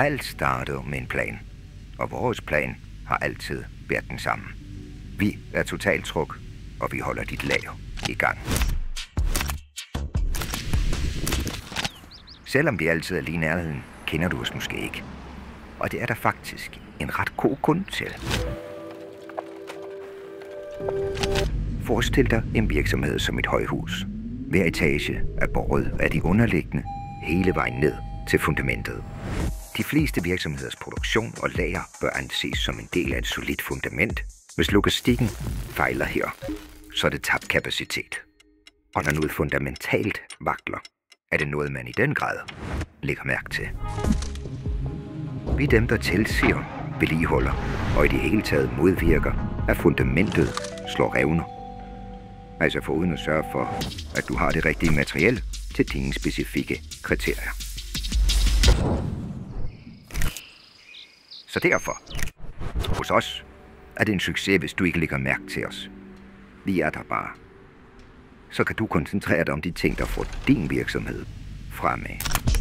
Alt starter med en plan, og vores plan har altid været den samme. Vi er Totaltruk, og vi holder dit lager i gang. Selvom vi altid er lige nærheden, kender du os måske ikke. Og det er der faktisk en ret god grund til. Forestil dig en virksomhed som et højhus. Hver etage er båret af de underliggende hele vejen ned til fundamentet. De fleste virksomheders produktion og lager bør anses som en del af et solidt fundament. Hvis logistikken fejler her, så er det tabt kapacitet. Og når noget fundamentalt vakler, er det noget, man i den grad lægger mærke til. Vi er dem, der tilser, vedligeholder og i det hele taget modvirker, at fundamentet slår revner. Altså foruden at sørge for, at du har det rigtige materiel til dine specifikke kriterier. Så derfor, hos os, er det en succes, hvis du ikke lægger mærke til os. Vi er der bare. Så kan du koncentrere dig om de ting, der får din virksomhed fremad.